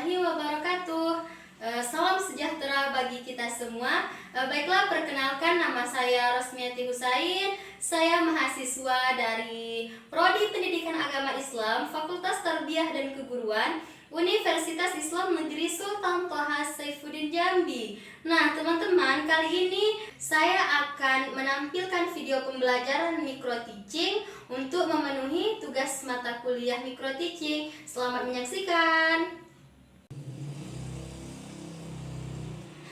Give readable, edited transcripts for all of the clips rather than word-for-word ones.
warahmatullahi wabarakatuh. Salam sejahtera bagi kita semua. Baiklah, perkenalkan, nama saya Rosmiati Husain. Saya mahasiswa dari Prodi Pendidikan Agama Islam, Fakultas Tarbiyah dan Keguruan, Universitas Islam Negeri Sultan Toha Saifuddin Jambi. Nah, teman-teman, kali ini saya akan menampilkan video pembelajaran micro teaching untuk memenuhi tugas mata kuliah micro teaching. Selamat menyaksikan.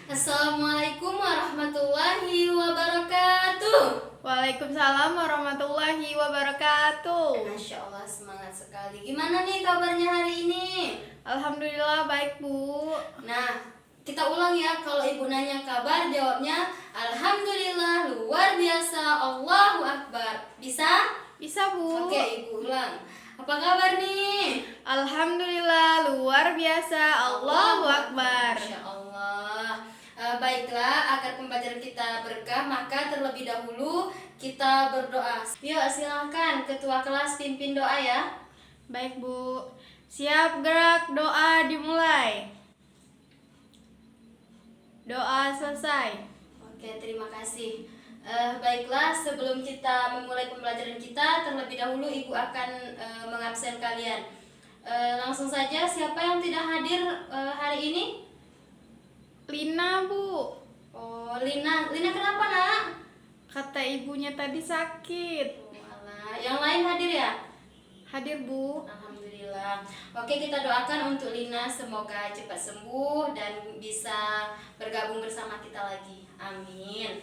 Assalamualaikum warahmatullahi wabarakatuh. Waalaikumsalam warahmatullahi wabarakatuh. Masya Allah, semangat sekali. Gimana nih kabarnya hari ini? Alhamdulillah baik, Bu. Nah, kita ulang ya. Kalau ibu nanya kabar, jawabnya Alhamdulillah, luar biasa, Allahu Akbar. Bisa? Bisa, Bu. Oke, ibu ulang. Apa kabar nih? Alhamdulillah luar biasa, Allahu Akbar. Masya Allah. Baiklah, agar pembelajaran kita berkah, maka terlebih dahulu kita berdoa. Yuk, silahkan Ketua kelas pimpin doa ya. Baik, Bu. Siap gerak, doa dimulai. Doa selesai. Oke, terima kasih. Baiklah, sebelum kita memulai pembelajaran kita, terlebih dahulu Ibu akan mengabsen kalian. Langsung saja, siapa yang tidak hadir hari ini? Lina, Bu. Oh, Lina. Lina kenapa, Nak? Kata ibunya tadi sakit. Oh, alah. Yang lain hadir ya? Hadir, Bu. Alhamdulillah. Oke, kita doakan untuk Lina, semoga cepat sembuh dan bisa bergabung bersama kita lagi. Amin.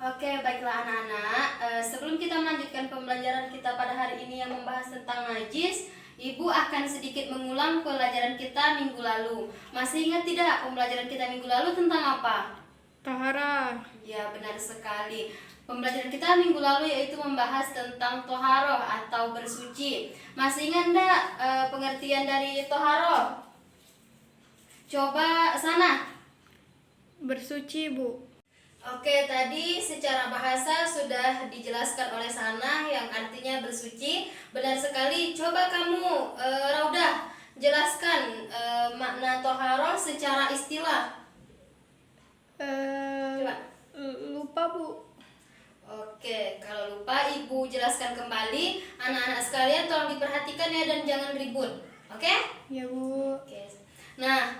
Oke, baiklah anak-anak. Sebelum kita melanjutkan pembelajaran kita pada hari ini yang membahas tentang najis, Ibu akan sedikit mengulang pembelajaran kita minggu lalu. Masih ingat tidak pembelajaran kita minggu lalu tentang apa? Tahara. Ya, benar sekali. Pembelajaran kita minggu lalu yaitu membahas tentang toharoh atau bersuci. Masih ingat enggak pengertian dari toharoh? Coba sana. Bersuci, Bu. Oke, tadi secara bahasa sudah dijelaskan oleh Sana yang artinya bersuci. Benar sekali. Coba kamu, Raudah, jelaskan makna toharoh secara istilah. Coba. Lupa, Bu. Oke, kalau lupa Ibu jelaskan kembali. Anak-anak sekalian tolong diperhatikan ya dan jangan ribut. Oke? Ya, Bu. Oke. Nah,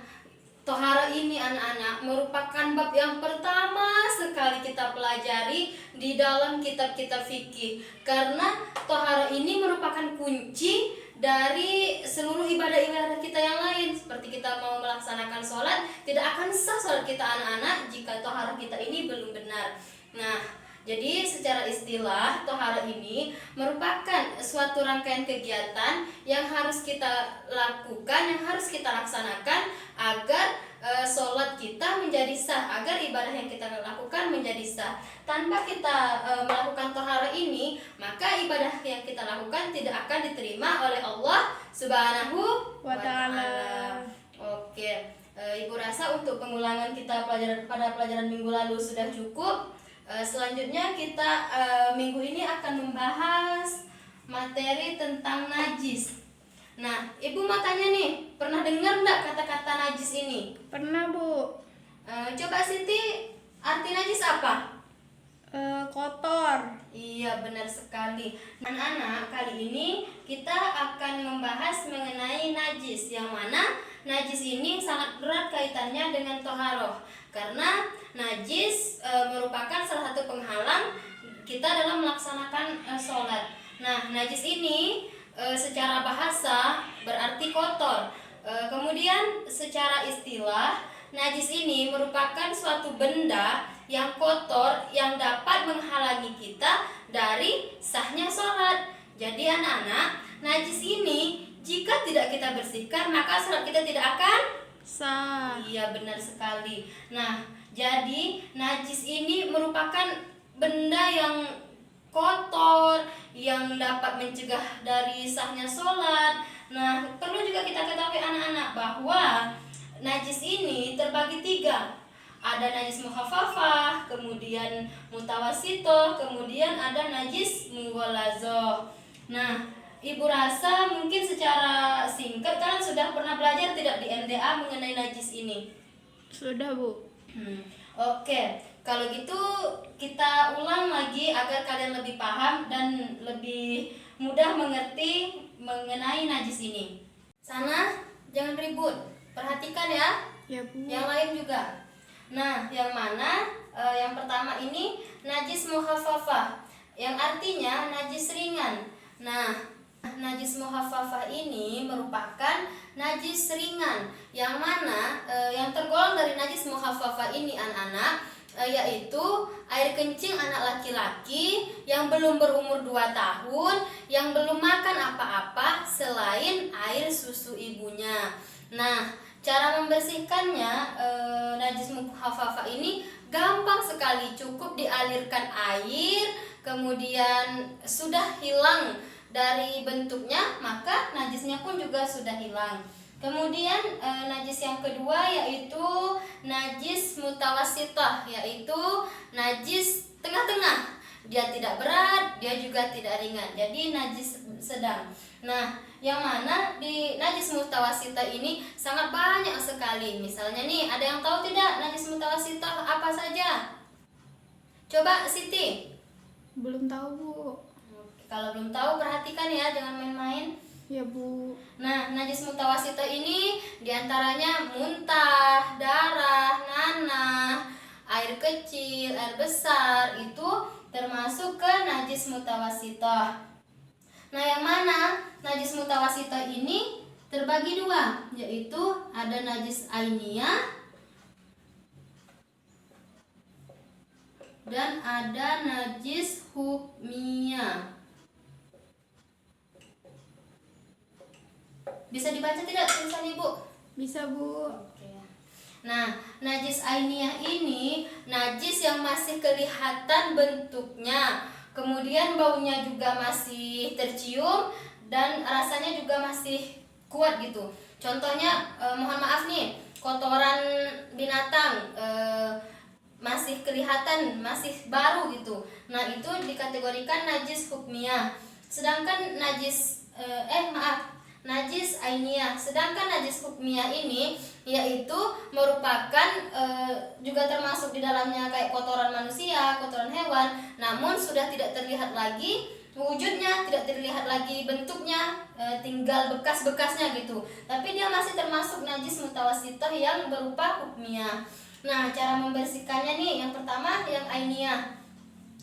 tohara ini anak-anak merupakan bab yang pertama sekali kita pelajari di dalam kitab-kitab fikih. Karena tohara ini merupakan kunci dari seluruh ibadah-ibadah kita yang lain. Seperti kita mau melaksanakan sholat, tidak akan sah sholat kita anak-anak jika tohara kita ini belum benar. Nah, jadi secara istilah tohara ini merupakan suatu rangkaian kegiatan yang harus kita lakukan, yang harus kita laksanakan agar sholat kita menjadi sah, agar ibadah yang kita lakukan menjadi sah. Tanpa kita melakukan tohara ini, maka ibadah yang kita lakukan tidak akan diterima oleh Allah Subhanahu wa Ta'ala. Oke, Ibu rasa untuk pengulangan kita pada pelajaran minggu lalu sudah cukup. Selanjutnya kita minggu ini akan membahas materi tentang najis. Nah, Ibu mau tanya nih, pernah dengar enggak kata-kata najis ini? Pernah, Bu. Coba Siti, arti najis apa? Kotor. Iya, benar sekali. Anak-anak, kali ini kita akan membahas mengenai najis, yang mana najis ini sangat erat kaitannya dengan toharoh. Karena najis merupakan salah satu penghalang kita dalam melaksanakan sholat. Nah, najis ini secara bahasa berarti kotor. Kemudian secara istilah, najis ini merupakan suatu benda yang kotor yang dapat menghalangi kita dari sahnya sholat. Jadi anak-anak, najis ini jika tidak kita bersihkan, maka sholat kita tidak akan sah. Iya, benar sekali. Nah, jadi najis ini merupakan benda yang kotor yang dapat mencegah dari sahnya sholat. Nah, perlu juga kita ketahui anak-anak bahwa najis ini terbagi 3. Ada najis mukhafafah, kemudian mutawasitoh, kemudian ada najis mughalazoh. Nah, Ibu rasa mungkin secara singkat kalian sudah sudah pernah belajar tidak di MDA mengenai najis ini? Sudah, Bu. Oke, kalau gitu kita ulang lagi agar kalian lebih paham dan lebih mudah mengerti mengenai najis ini. Sana, jangan ribut. Perhatikan ya. Ya, Bu. Yang lain juga. Nah, yang mana? Yang pertama ini najis mukhafafah, yang artinya najis ringan. Nah, najis mukhafafah ini merupakan najis ringan, yang mana yang tergolong dari najis mukhafafah ini anak-anak yaitu air kencing anak laki-laki yang belum berumur 2 tahun, yang belum makan apa-apa selain air susu ibunya. Nah, cara membersihkannya najis mukhafafah ini gampang sekali, cukup dialirkan air, kemudian sudah hilang dari bentuknya, maka najisnya pun juga sudah hilang. Kemudian najis yang kedua yaitu najis mutawassithah, yaitu najis tengah-tengah. Dia tidak berat, dia juga tidak ringan. Jadi najis sedang. Nah, yang mana di najis mutawassithah ini sangat banyak sekali. Misalnya nih, ada yang tahu tidak najis mutawassithah apa saja? Coba Siti. Belum tahu, Bu. Kalau belum tahu perhatikan ya, jangan main-main. Ya, Bu. Nah, najis mutawassithah ini diantaranya muntah, darah, nanah, air kecil, air besar, itu termasuk ke najis mutawassithah. Nah, yang mana najis mutawassithah ini terbagi 2, yaitu ada najis ainiyah dan ada najis hukmiyah. Bisa dibaca tidak tulisan Ibu? Bisa, Bu. Oke. Nah, najis ainiyah ini najis yang masih kelihatan bentuknya, kemudian baunya juga masih tercium dan rasanya juga masih kuat gitu. Contohnya, mohon maaf nih, kotoran binatang masih kelihatan, masih baru gitu. Nah, itu dikategorikan najis hukmiyah. Sedangkan najis najis ainiyah. Sedangkan najis hukmiyah ini yaitu merupakan juga termasuk di dalamnya kayak kotoran manusia, kotoran hewan, namun sudah tidak terlihat lagi wujudnya, tidak terlihat lagi bentuknya, tinggal bekas-bekasnya gitu. Tapi dia masih termasuk najis mutawassithah yang berupa hukmiyah. Nah, cara membersihkannya nih, yang pertama yang ainiyah.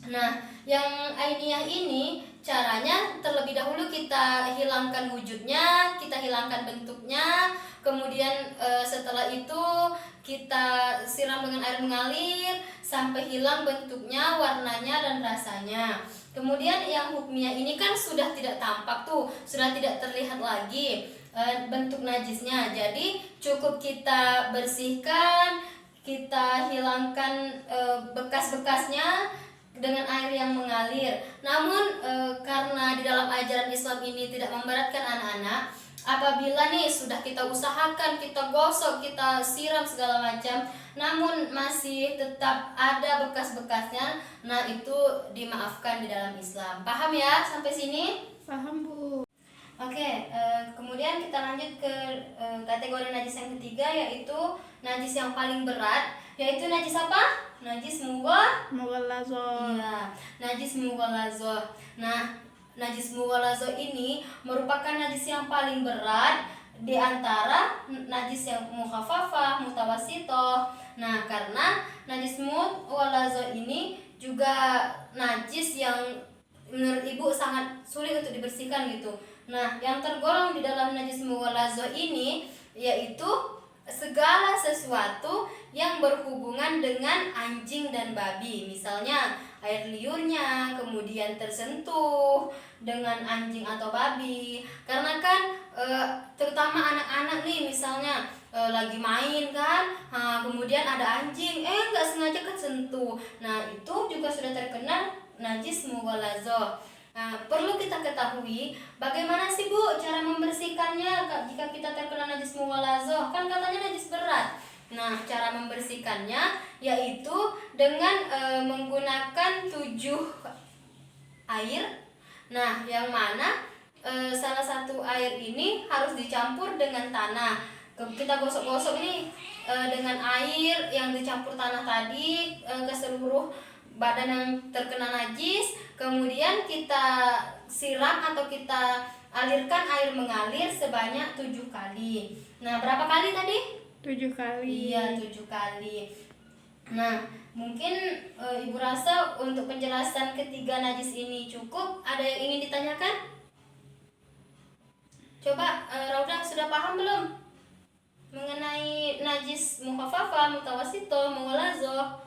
Nah, yang ainiyah ini caranya terlebih dahulu kita hilangkan wujudnya, kita hilangkan bentuknya, kemudian setelah itu kita siram dengan air mengalir sampai hilang bentuknya, warnanya dan rasanya. Kemudian yang hukmiyah ini kan sudah tidak tampak tuh, sudah tidak terlihat lagi bentuk najisnya. Jadi cukup kita bersihkan, kita hilangkan bekas-bekasnya dengan air yang mengalir. Namun karena di dalam ajaran Islam ini tidak memberatkan anak-anak, apabila nih sudah kita usahakan, kita gosok, kita siram segala macam, namun masih tetap ada bekas-bekasnya, nah itu dimaafkan di dalam Islam. Paham ya sampai sini? Paham, Bu. Oke, kemudian kita lanjut ke kategori najis yang ketiga, yaitu najis yang paling berat, yaitu najis apa? Najis Mughallazoh. iya, najis mughallazoh. Nah, najis mughallazoh ini merupakan najis yang paling berat di antara najis yang mukhaffafah, mutawassithah. Nah, karena najis mughallazoh ini juga najis yang menurut Ibu sangat sulit untuk dibersihkan gitu. Nah, yang tergolong di dalam najis mughallazoh ini yaitu segala sesuatu yang berhubungan dengan anjing dan babi. Misalnya air liurnya kemudian tersentuh dengan anjing atau babi. Karena kan terutama anak-anak nih, misalnya lagi main kan, kemudian ada anjing, nggak sengaja kesentuh. Nah, itu juga sudah terkena najis mughallazoh. Nah, perlu kita ketahui bagaimana sih Bu cara membersihkannya jika kita terkena najis mughallazoh. Kan katanya najis berat. Nah, cara membersihkannya yaitu dengan menggunakan 7 air. Nah, yang mana salah satu air ini harus dicampur dengan tanah. Kita gosok-gosok nih dengan air yang dicampur tanah tadi ke seluruh badan yang terkena najis. Kemudian kita siram atau kita alirkan air mengalir sebanyak 7 kali. Nah, berapa kali tadi? 7 kali. Iya, 7 kali. Nah, mungkin Ibu rasa untuk penjelasan ketiga najis ini cukup. Ada yang ingin ditanyakan? Coba Rauda sudah paham belum mengenai najis mukhaffafah, mutawasito, mughallazah?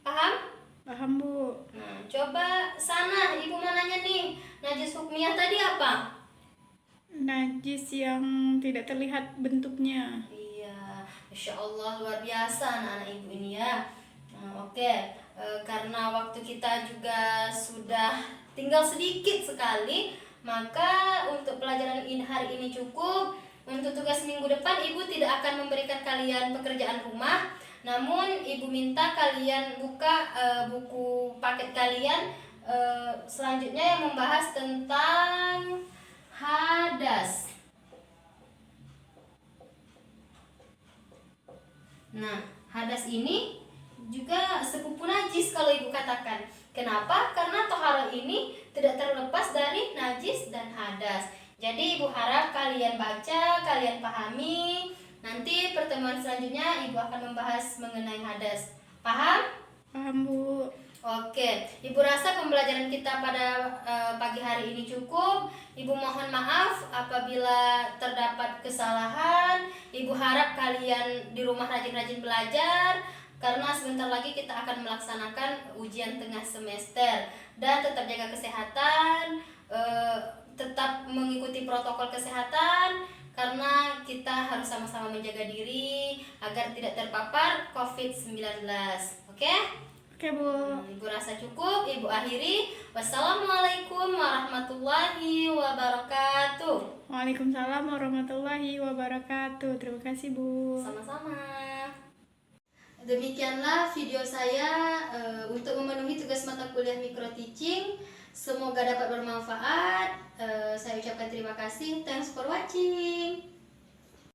Paham? Paham, Bu. Nah, coba sana Ibu mau nanya nih, najis hukmiyah tadi apa? Najis yang tidak terlihat bentuknya. Iya, Masya Allah luar biasa anak-anak Ibu ini ya. Nah, oke. Karena waktu kita juga sudah tinggal sedikit sekali, maka untuk pelajaran hari ini cukup. Untuk tugas minggu depan Ibu tidak akan memberikan kalian pekerjaan rumah, namun Ibu minta kalian buka buku paket kalian selanjutnya yang membahas tentang hadas. Nah, hadas ini juga sepupu najis kalau Ibu katakan. Kenapa? Karena toharo ini tidak terlepas dari najis dan hadas. Jadi Ibu harap kalian baca, kalian pahami. Nanti pertemuan selanjutnya Ibu akan membahas mengenai hadas. Paham? Paham, Bu. Oke, Ibu rasa pembelajaran kita pada pagi hari ini cukup. Ibu mohon maaf apabila terdapat kesalahan. Ibu harap kalian di rumah rajin-rajin belajar, karena sebentar lagi kita akan melaksanakan ujian tengah semester. Dan tetap jaga kesehatan, tetap mengikuti protokol kesehatan, karena kita harus sama-sama menjaga diri agar tidak terpapar COVID-19. Oke? Oke, Bu. Ibu rasa cukup, Ibu akhiri. Wassalamualaikum warahmatullahi wabarakatuh. Waalaikumsalam warahmatullahi wabarakatuh. Terima kasih, Bu. Sama-sama. Demikianlah video saya untuk memenuhi tugas mata kuliah micro teaching. Semoga dapat bermanfaat. Saya ucapkan terima kasih. Thanks for watching.